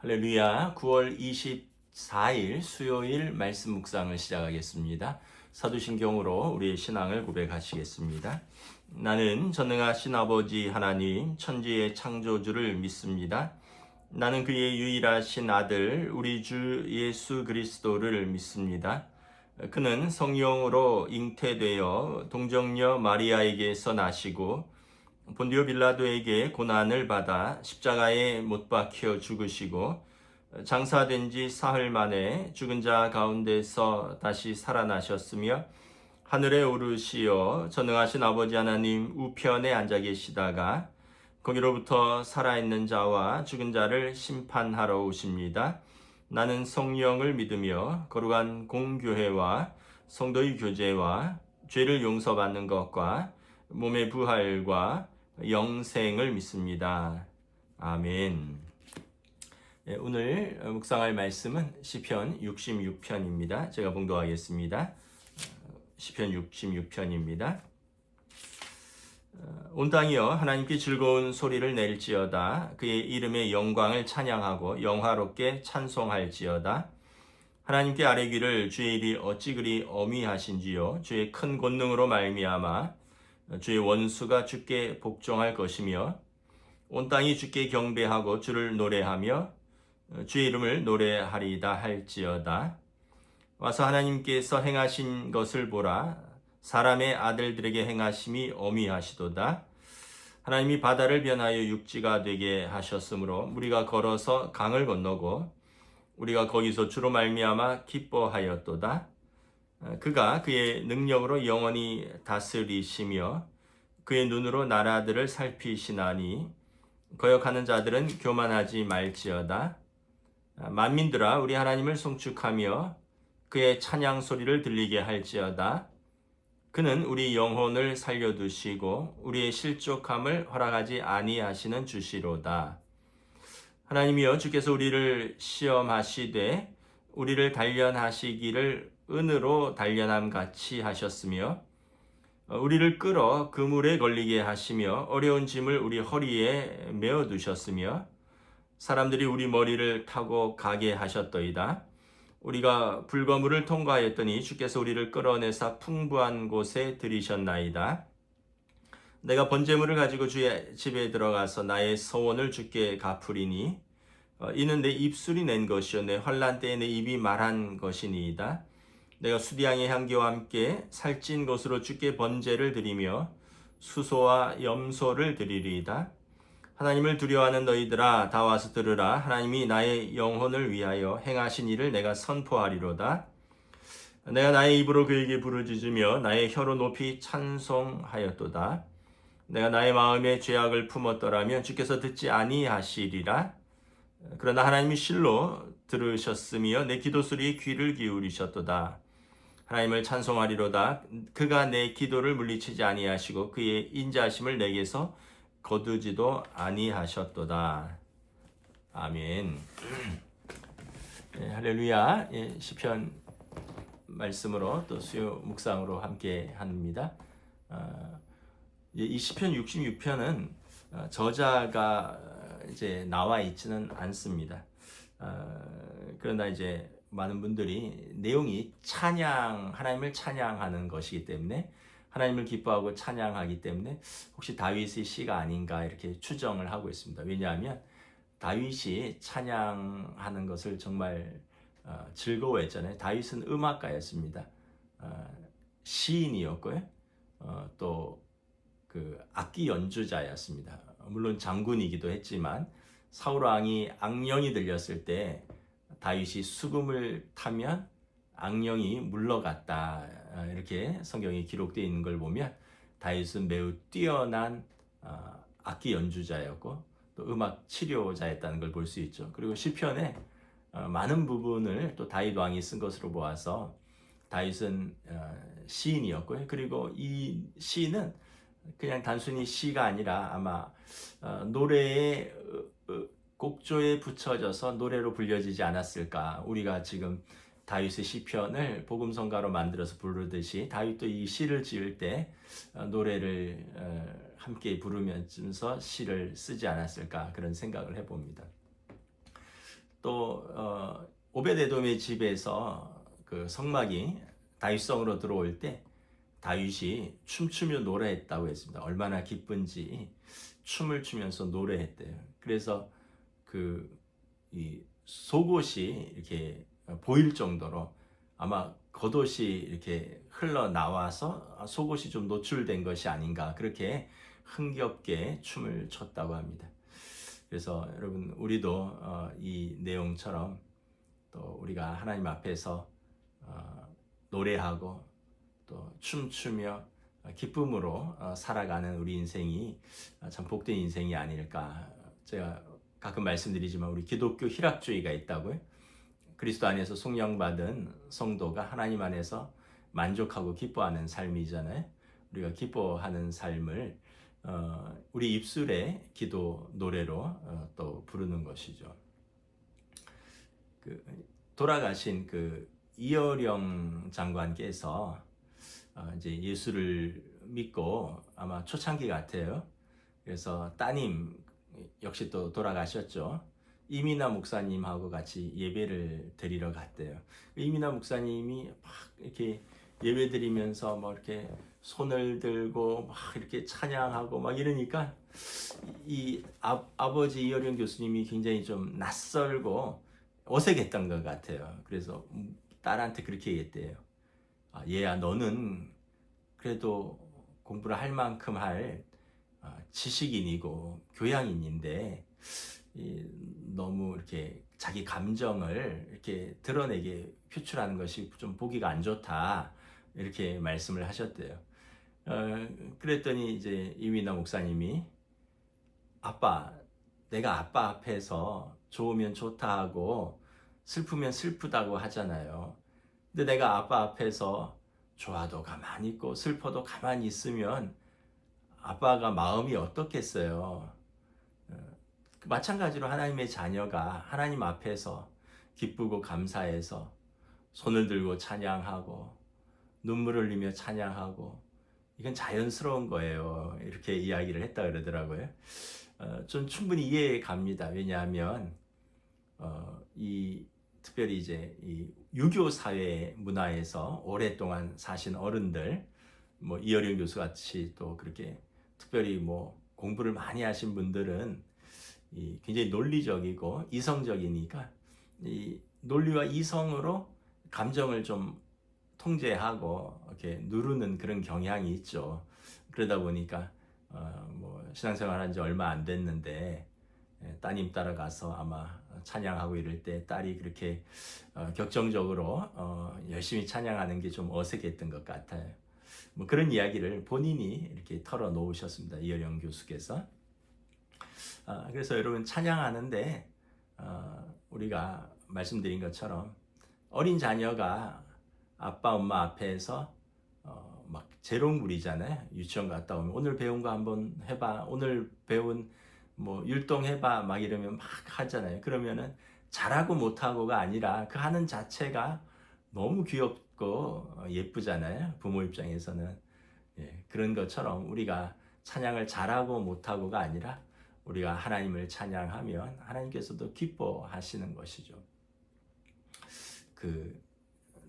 할렐루야. 9월 24일 수요일 말씀 묵상을 시작하겠습니다. 사도신경으로 우리의 신앙을 고백하시겠습니다. 나는 전능하신 아버지 하나님 천지의 창조주를 믿습니다. 나는 그의 유일하신 아들 우리 주 예수 그리스도를 믿습니다. 그는 성령으로 잉태되어 동정녀 마리아에게서 나시고 본디오 빌라도에게 고난을 받아 십자가에 못 박혀 죽으시고 장사된 지 사흘 만에 죽은 자 가운데서 다시 살아나셨으며 하늘에 오르시어 전능하신 아버지 하나님 우편에 앉아 계시다가 거기로부터 살아있는 자와 죽은 자를 심판하러 오십니다. 나는 성령을 믿으며 거룩한 공교회와 성도의 교제와 죄를 용서받는 것과 몸의 부활과 영생을 믿습니다. 아멘. 오늘 묵상할 말씀은 시편 66편입니다. 제가 봉독하겠습니다. 시편 66편입니다. 온 땅이여 하나님께 즐거운 소리를 낼지어다. 그의 이름의 영광을 찬양하고 영화롭게 찬송할지어다. 하나님께 아뢰 기를 주의 일이 어찌 그리 어미하신지요. 주의 큰 권능으로 말미암아 주의 원수가 주께 복종할 것이며 온 땅이 주께 경배하고 주를 노래하며 주의 이름을 노래하리다 할지어다. 와서 하나님께서 행하신 것을 보라. 사람의 아들들에게 행하심이 어미하시도다. 하나님이 바다를 변하여 육지가 되게 하셨으므로 우리가 걸어서 강을 건너고 우리가 거기서 주로 말미암아 기뻐하였도다. 그가 그의 능력으로 영원히 다스리시며 그의 눈으로 나라들을 살피시나니 거역하는 자들은 교만하지 말지어다. 만민들아 우리 하나님을 송축하며 그의 찬양 소리를 들리게 할지어다. 그는 우리 영혼을 살려두시고 우리의 실족함을 허락하지 아니하시는 주시로다. 하나님이여 주께서 우리를 시험하시되 우리를 단련하시기를 은으로 단련함 같이 하셨으며 우리를 끌어 그물에 걸리게 하시며 어려운 짐을 우리 허리에 메어 두셨으며 사람들이 우리 머리를 타고 가게 하셨더이다. 우리가 불거물을 통과하였더니 주께서 우리를 끌어내사 풍부한 곳에 들이셨나이다. 내가 번제물을 가지고 주의 집에 들어가서 나의 소원을 주께 갚으리니 이는 내 입술이 낸 것이요 내 환난 때에 내 입이 말한 것이니이다. 내가 수디양의 향기와 함께 살찐 것으로 주께 번제를 드리며 수소와 염소를 드리리이다. 하나님을 두려워하는 너희들아 다 와서 들으라. 하나님이 나의 영혼을 위하여 행하신 일을 내가 선포하리로다. 내가 나의 입으로 그에게 부르짖으며 나의 혀로 높이 찬송하였도다. 내가 나의 마음에 죄악을 품었더라면 주께서 듣지 아니하시리라. 그러나 하나님이 실로 들으셨으며 내 기도 소리에 귀를 기울이셨도다. 하나님을 찬송하리로다. 그가 내 기도를 물리치지 아니하시고 그의 인자하심을 내게서 거두지도 아니하셨도다. 아멘. 할렐루야. 시편 말씀으로 또 수요 묵상으로 함께 합니다. 이 시편 66편은 저자가 이제 나와 있지는 않습니다. 그러나 이제 많은 분들이 내용이 하나님을 찬양하는 것이기 때문에 하나님을 기뻐하고 찬양하기 때문에 혹시 다윗의 시가 아닌가 이렇게 추정을 하고 있습니다. 왜냐하면 다윗이 찬양하는 것을 정말 즐거워했잖아요. 다윗은 음악가였습니다. 시인이었고요. 또 그 악기 연주자였습니다. 물론 장군이기도 했지만 사울 왕이 악령이 들렸을 때 다윗이 수금을 타면 악령이 물러갔다. 이렇게 성경에 기록되어 있는 걸 보면 다윗은 매우 뛰어난 악기 연주자였고 또 음악 치료자였다는 걸 볼 수 있죠. 그리고 시편에 많은 부분을 또 다윗 왕이 쓴 것으로 보아서 다윗은 시인이었고요. 그리고 이 시는 그냥 단순히 시가 아니라 아마 노래의 곡조에 붙여져서 노래로 불려지지 않았을까. 우리가 지금 다윗의 시편을 복음성가로 만들어서 부르듯이 다윗도 이 시를 지을 때 노래를 함께 부르면서 시를 쓰지 않았을까 그런 생각을 해봅니다. 또 오베데돔의 집에서 그 성막이 다윗성으로 들어올 때 다윗이 춤추며 노래했다고 했습니다. 얼마나 기쁜지 춤을 추면서 노래했대요. 그래서 그 이 속옷이 이렇게 보일 정도로 아마 겉옷이 이렇게 흘러나와서 속옷이 좀 노출된 것이 아닌가, 그렇게 흥겹게 춤을 췄다고 합니다. 그래서 여러분, 우리도 이 내용처럼 또 우리가 하나님 앞에서 노래하고 또 춤추며 기쁨으로 살아가는 우리 인생이 참 복된 인생이 아닐까. 제가 가끔 말씀드리지만 우리 기독교 희락주의가 있다고요. 그리스도 안에서 속량받은 성도가 하나님 안에서 만족하고 기뻐하는 삶이잖아요. 우리가 기뻐하는 삶을 우리 입술의 기도 노래로 또 부르는 것이죠. 그 돌아가신 그 이어령 장관께서 이제 예수를 믿고 아마 초창기 같아요. 그래서 따님 역시 또 돌아가셨죠. 이민아 목사님하고 같이 예배를 드리러 갔대요. 이민아 목사님이 막 이렇게 예배 드리면서 뭐 이렇게 손을 들고 막 이렇게 찬양하고 막 이러니까 이 아버지 이어령 교수님이 굉장히 좀 낯설고 어색했던 것 같아요. 그래서 딸한테 그렇게 얘기했대요. 얘야, 너는 그래도 공부를 할 만큼 할 지식인이고 교양인인데 너무 이렇게 자기 감정을 이렇게 드러내게 표출하는 것이 좀 보기가 안 좋다, 이렇게 말씀을 하셨대요. 그랬더니 이제 이민아 목사님이 아빠, 내가 아빠 앞에서 좋으면 좋다 하고 슬프면 슬프다고 하잖아요. 근데 내가 아빠 앞에서 좋아도 가만히 있고 슬퍼도 가만히 있으면 아빠가 마음이 어떻겠어요. 마찬가지로 하나님의 자녀가 하나님 앞에서 기쁘고 감사해서 손을 들고 찬양하고 눈물 흘리며 찬양하고, 이건 자연스러운 거예요. 이렇게 이야기를 했다 그러더라고요. 좀 충분히 이해해 갑니다. 왜냐하면 이 특별히 이제 이 유교 사회 문화에서 오랫동안 사신 어른들, 뭐 이어령 교수 같이 또 그렇게 특별히 뭐 공부를 많이 하신 분들은 굉장히 논리적이고 이성적이니까 이 논리와 이성으로 감정을 좀 통제하고 이렇게 누르는 그런 경향이 있죠. 그러다 보니까 뭐 신앙생활한 지 얼마 안 됐는데 따님 따라가서 아마 찬양하고 이럴 때 딸이 그렇게 격정적으로 열심히 찬양하는 게 좀 어색했던 것 같아요. 뭐 그런 이야기를 본인이 이렇게 털어놓으셨습니다. 이어령 교수께서. 그래서 여러분, 찬양하는데 우리가 말씀드린 것처럼 어린 자녀가 아빠 엄마 앞에서 막 재롱 부리잖아요. 유치원 갔다 오면 오늘 배운 거 한번 해봐, 오늘 배운 뭐 율동 해봐, 막 이러면 막 하잖아요. 그러면은 잘하고 못하고가 아니라 그 하는 자체가 너무 귀엽고 예쁘잖아요. 부모 입장에서는. 그런 것처럼 우리가 찬양을 잘하고 못하고가 아니라 우리가 하나님을 찬양하면 하나님께서도 기뻐하시는 것이죠.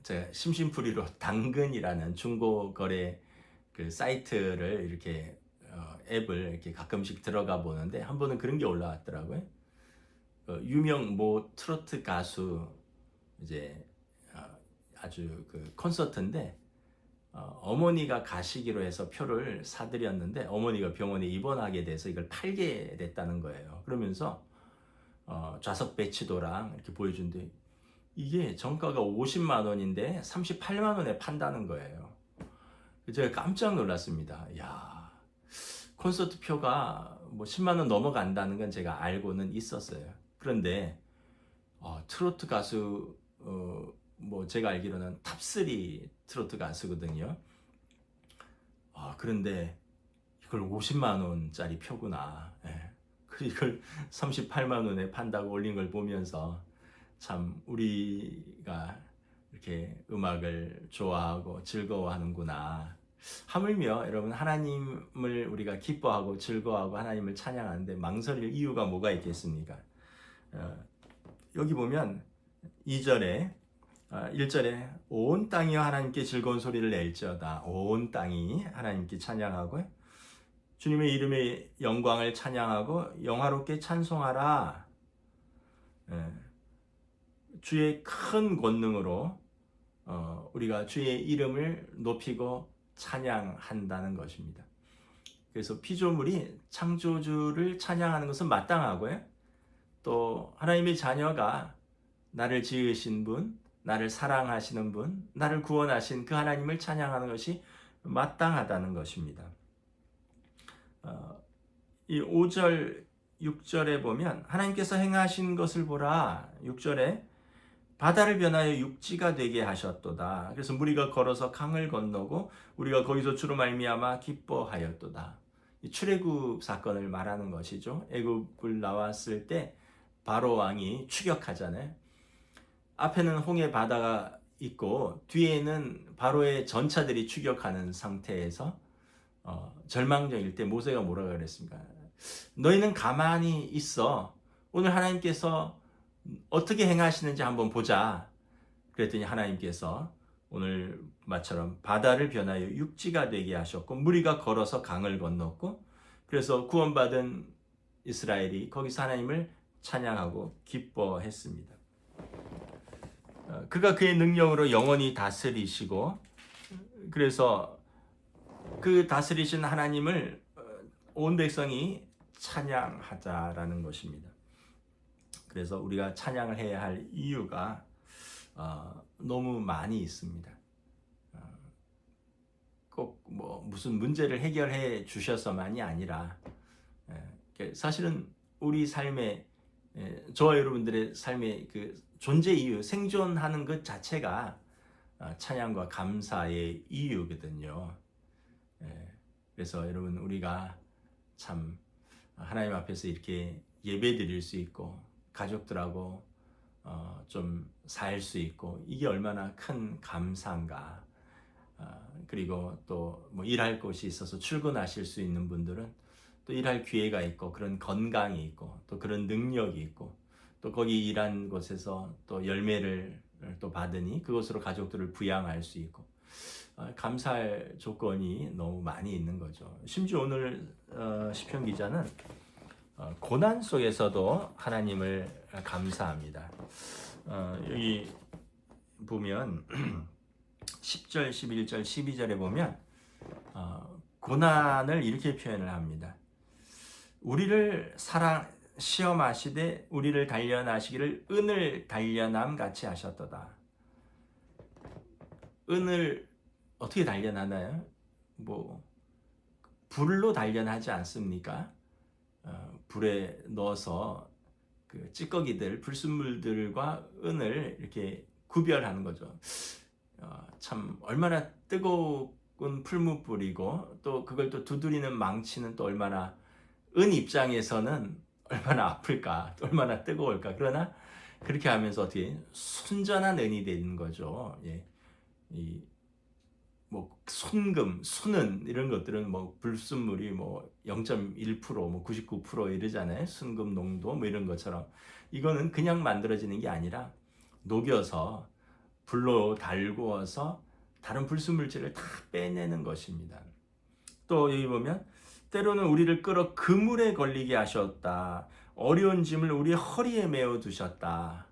제가 심심풀이로 당근이라는 중고거래 그 사이트를 이렇게 앱을 이렇게 가끔씩 들어가 보는데 한 번은 그런 게 올라왔더라고요. 유명 모 트로트 가수 이제 아주 그 콘서트인데 어머니가 가시기로 해서 표를 사드렸는데 어머니가 병원에 입원하게 돼서 이걸 팔게 됐다는 거예요. 그러면서 좌석 배치도랑 이렇게 보여준데 이게 정가가 50만 원인데 38만 원에 판다는 거예요. 제가 깜짝 놀랐습니다. 야, 콘서트 표가 뭐 10만 원 넘어간다는 건 제가 알고는 있었어요. 그런데 트로트 가수 뭐 제가 알기로는 탑3 트로트 가수거든요. 그런데 이걸 50만 원짜리 표구나. 이걸 38만 원에 판다고 올린 걸 보면서 참 우리가 이렇게 음악을 좋아하고 즐거워하는구나. 하물며 여러분, 하나님을 우리가 기뻐하고 즐거워하고 하나님을 찬양하는데 망설일 이유가 뭐가 있겠습니까? 여기 보면 2절에 1절에 온 땅이여 하나님께 즐거운 소리를 낼지어다. 온 땅이 하나님께 찬양하고 주님의 이름의 영광을 찬양하고 영화롭게 찬송하라. 주의 큰 권능으로 우리가 주의 이름을 높이고 찬양한다는 것입니다. 그래서 피조물이 창조주를 찬양하는 것은 마땅하고요. 또 하나님의 자녀가 나를 지으신 분, 나를 사랑하시는 분, 나를 구원하신 그 하나님을 찬양하는 것이 마땅하다는 것입니다. 이 5절, 6절에 보면 하나님께서 행하신 것을 보라. 6절에 바다를 변하여 육지가 되게 하셨도다. 그래서 무리가 걸어서 강을 건너고 우리가 거기서 주로 말미암아 기뻐하였도다. 이 출애굽 사건을 말하는 것이죠. 애굽을 나왔을 때 바로 왕이 추격하잖아요. 앞에는 홍해 바다가 있고 뒤에는 바로의 전차들이 추격하는 상태에서 절망적일 때 모세가 뭐라고 그랬습니까? 너희는 가만히 있어. 오늘 하나님께서 어떻게 행하시는지 한번 보자. 그랬더니 하나님께서 오늘 말처럼 바다를 변하여 육지가 되게 하셨고 무리가 걸어서 강을 건넜고 그래서 구원받은 이스라엘이 거기서 하나님을 찬양하고 기뻐했습니다. 그가 그의 능력으로 영원히 다스리시고 그래서 그 다스리신 하나님을 온 백성이 찬양하자라는 것입니다. 그래서 우리가 찬양을 해야 할 이유가 너무 많이 있습니다. 꼭 뭐 무슨 문제를 해결해 주셔서만이 아니라 사실은 우리 삶의 저와 여러분들의 삶의 그 존재 이유, 생존하는 것 자체가 찬양과 감사의 이유거든요. 그래서 여러분 우리가 참 하나님 앞에서 이렇게 예배 드릴 수 있고 가족들하고 좀 살 수 있고 이게 얼마나 큰 감사인가. 그리고 또 뭐 일할 곳이 있어서 출근하실 수 있는 분들은 또 일할 기회가 있고 그런 건강이 있고 또 그런 능력이 있고 또 거기 일한 곳에서 또 열매를 또 받으니 그것으로 가족들을 부양할 수 있고 감사할 조건이 너무 많이 있는 거죠. 심지어 오늘 시편 기자는 고난 속에서도 하나님을 감사합니다. 여기 보면 10절, 11절, 12절에 보면 고난을 이렇게 표현을 합니다. 우리를 시험하시되 우리를 단련하시기를 은을 단련함 같이 하셨도다. 은을 어떻게 단련하나요? 뭐 불로 단련하지 않습니까? 불에 넣어서 그 찌꺼기들, 불순물들과 은을 이렇게 구별하는 거죠. 참 얼마나 뜨거운 풀무불이고 또 그걸 또 두드리는 망치는 또 얼마나 은 입장에서는 얼마나 아플까, 또 얼마나 뜨거울까. 그러나 그렇게 하면서 어떻게 순전한 은이 되는 거죠. 예. 뭐 순금, 순은 이런 것들은 뭐 불순물이 뭐 0.1%, 뭐 99% 이러잖아요. 순금 농도 뭐 이런 것처럼 이거는 그냥 만들어지는 게 아니라 녹여서 불로 달구어서 다른 불순물질을 다 빼내는 것입니다. 또 여기 보면 때로는 우리를 끌어 그물에 걸리게 하셨다. 어려운 짐을 우리의 허리에 메어 두셨다.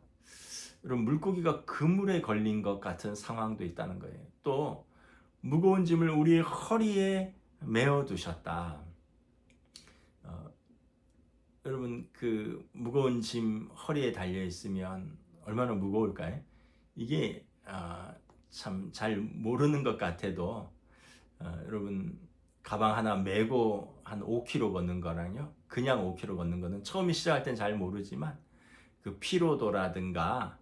여러분 물고기가 그물에 걸린 것 같은 상황도 있다는 거예요. 또 무거운 짐을 우리의 허리에 메어 두셨다. 여러분 그 무거운 짐 허리에 달려 있으면 얼마나 무거울까요? 이게 참 잘 모르는 것 같아도 여러분 가방 하나 메고 한 5km 걷는 거랑요 그냥 5km 걷는 거는 처음에 시작할 땐 잘 모르지만 그 피로도라든가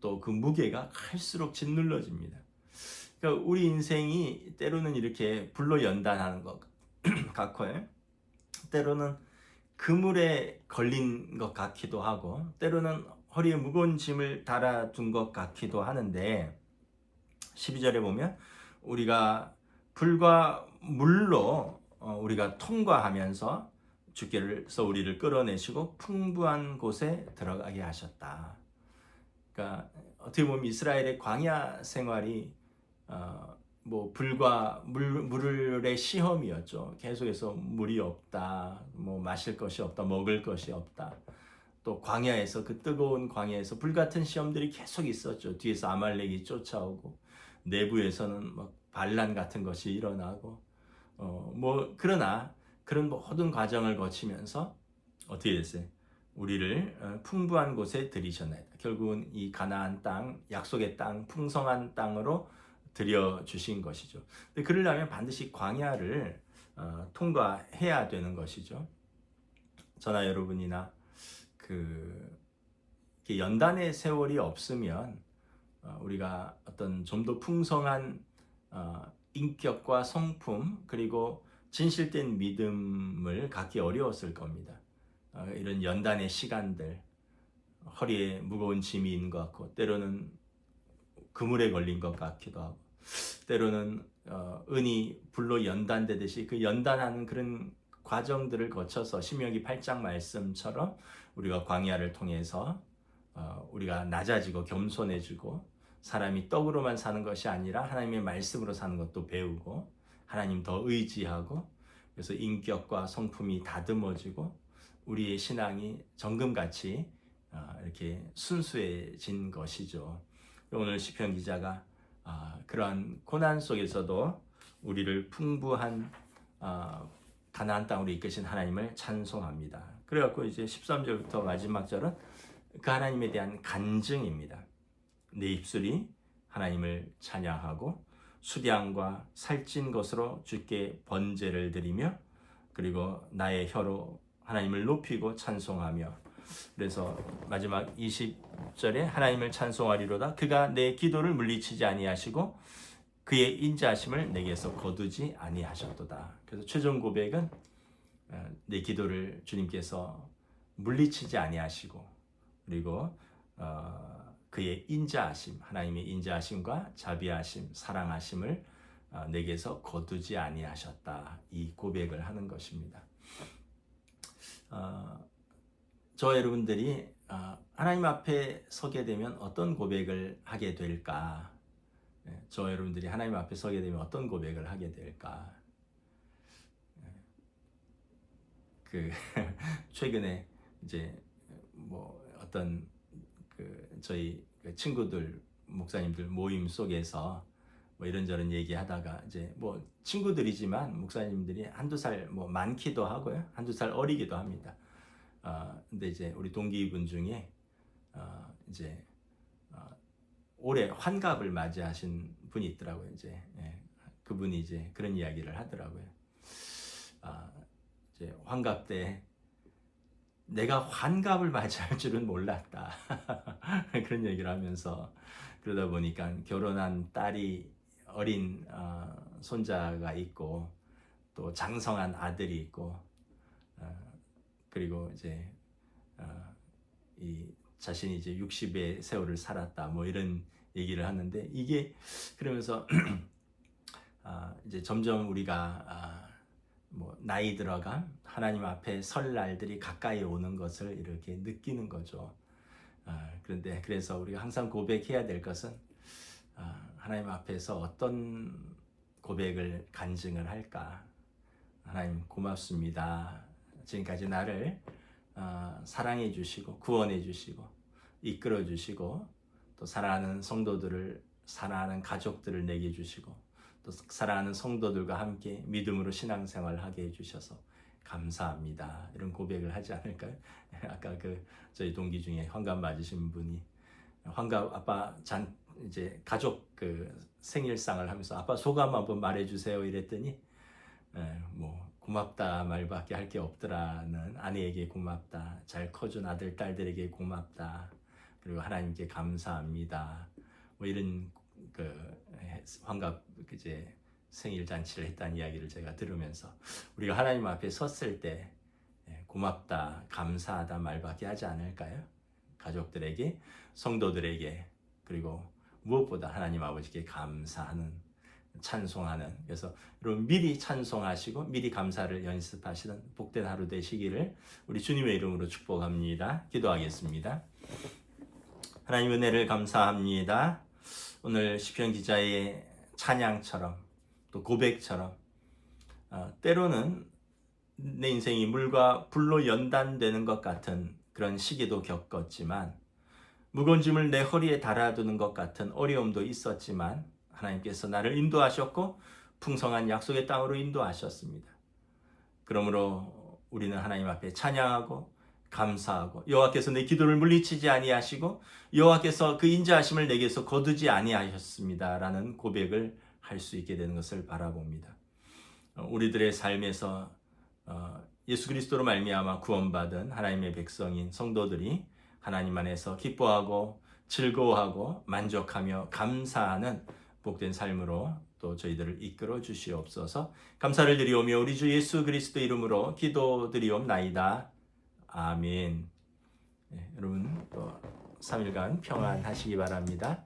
또 그 무게가 갈수록 짓눌러집니다. 그러니까 우리 인생이 때로는 이렇게 불로 연단하는 것 같고요. 때로는 그물에 걸린 것 같기도 하고 때로는 허리에 무거운 짐을 달아둔 것 같기도 하는데 12절에 보면 우리가 불과 물로 우리가 통과하면서 주께서 우리를 끌어내시고 풍부한 곳에 들어가게 하셨다. 그러니까 어떻게 보면 이스라엘의 광야 생활이 뭐 불과 물의 시험이었죠. 계속해서 물이 없다, 뭐 마실 것이 없다, 먹을 것이 없다. 또 광야에서 그 뜨거운 광야에서 불같은 시험들이 계속 있었죠. 뒤에서 아말렉이 쫓아오고 내부에서는 막 반란 같은 것이 일어나고 뭐 그러나 그런 모든 과정을 거치면서 어떻게 됐어요? 우리를 풍부한 곳에 들이셨나이다. 결국은 이 가나안 땅, 약속의 땅, 풍성한 땅으로 들여주신 것이죠. 근데 그러려면 반드시 광야를 통과해야 되는 것이죠. 저나 여러분이나 연단의 세월이 없으면 우리가 어떤 좀 더 풍성한 인격과 성품 그리고 진실된 믿음을 갖기 어려웠을 겁니다. 이런 연단의 시간들, 허리에 무거운 짐이 있는 것 같고 때로는 그물에 걸린 것 같기도 하고 때로는 은이 불로 연단되듯이 그 연단하는 그런 과정들을 거쳐서 신명기 8장 말씀처럼 우리가 광야를 통해서 우리가 낮아지고 겸손해지고 사람이 떡으로만 사는 것이 아니라 하나님의 말씀으로 사는 것도 배우고 하나님 더 의지하고 그래서 인격과 성품이 다듬어지고 우리의 신앙이 정금같이 이렇게 순수해진 것이죠. 오늘 시편 기자가 그러한 고난 속에서도 우리를 풍부한 가나안 땅으로 이끄신 하나님을 찬송합니다. 그래갖고 이제 13절부터 마지막 절은 그 하나님에 대한 간증입니다. 내 입술이 하나님을 찬양하고 수량과 살찐 것으로 주께 번제를 드리며 그리고 나의 혀로 하나님을 높이고 찬송하며 그래서 마지막 20절에 하나님을 찬송하리로다 그가 내 기도를 물리치지 아니하시고 그의 인자하심을 내게서 거두지 아니하셨도다. 그래서 최종 고백은 내 기도를 주님께서 물리치지 아니하시고 그리고 그의 인자하심, 하나님의 인자하심과 자비하심, 사랑하심을 내게서 거두지 아니하셨다. 이 고백을 하는 것입니다. 저 여러분들이 하나님 앞에 서게 되면 어떤 고백을 하게 될까? 저 여러분들이 하나님 앞에 서게 되면 어떤 고백을 하게 될까? 최근에 이제 뭐 어떤 저희 친구들 목사님들 모임 속에서 뭐 이런저런 얘기하다가 이제 뭐 친구들이지만 목사님들이 한두 살 뭐 많기도 하고요, 한두 살 어리기도 합니다. 근데 이제 우리 동기분 중에 이제 올해 환갑을 맞이하신 분이 있더라고요. 이제 그분이 이제 그런 이야기를 하더라고요. 이제 환갑 때 내가 환갑을 맞이할 줄은 몰랐다. 그런 얘기를 하면서 그러다 보니까 결혼한 딸이 어린 손자가 있고 또 장성한 아들이 있고 그리고 이제 이 자신이 이제 60의 세월을 살았다 뭐 이런 얘기를 하는데 이게 그러면서 이제 점점 우리가 뭐 나이 들어감 하나님 앞에 설 날들이 가까이 오는 것을 이렇게 느끼는 거죠. 그런데 그래서 우리가 항상 고백해야 될 것은 하나님 앞에서 어떤 고백을 간증을 할까? 하나님 고맙습니다. 지금까지 나를 사랑해 주시고 구원해 주시고 이끌어 주시고 또 사랑하는 성도들을 사랑하는 가족들을 내게 주시고 또 사랑하는 성도들과 함께 믿음으로 신앙생활을 하게 해주셔서 감사합니다. 이런 고백을 하지 않을까요? 아까 저희 동기 중에 환갑 맞으신 분이 환갑 아빠 이제 가족 생일상을 하면서 아빠 소감 한번 말해주세요 이랬더니 뭐 고맙다 말밖에 할 게 없더라는 아내에게 고맙다, 잘 커준 아들 딸들에게 고맙다, 그리고 하나님께 감사합니다. 뭐 이런 환갑 이제 생일 잔치를 했다는 이야기를 제가 들으면서 우리가 하나님 앞에 섰을 때 고맙다, 감사하다 말밖에 하지 않을까요? 가족들에게, 성도들에게, 그리고 무엇보다 하나님 아버지께 감사하는, 찬송하는, 그래서 여러분 미리 찬송하시고 미리 감사를 연습하시는 복된 하루 되시기를 우리 주님의 이름으로 축복합니다. 기도하겠습니다. 하나님 은혜를 감사합니다. 오늘 시편 기자의 찬양처럼 또 고백처럼 때로는 내 인생이 물과 불로 연단되는 것 같은 그런 시기도 겪었지만 무거운 짐을 내 허리에 달아두는 것 같은 어려움도 있었지만 하나님께서 나를 인도하셨고 풍성한 약속의 땅으로 인도하셨습니다. 그러므로 우리는 하나님 앞에 찬양하고 감사하고 여호와께서 내 기도를 물리치지 아니하시고 여호와께서 그 인자하심을 내게서 거두지 아니하셨습니다라는 고백을 할 수 있게 되는 것을 바라봅니다. 우리들의 삶에서 예수 그리스도로 말미암아 구원받은 하나님의 백성인 성도들이 하나님 안에서 기뻐하고 즐거워하고 만족하며 감사하는 복된 삶으로 또 저희들을 이끌어 주시옵소서. 감사를 드리오며 우리 주 예수 그리스도 이름으로 기도드리옵나이다. 아멘. 네, 여러분 또 3일간 평안하시기 바랍니다.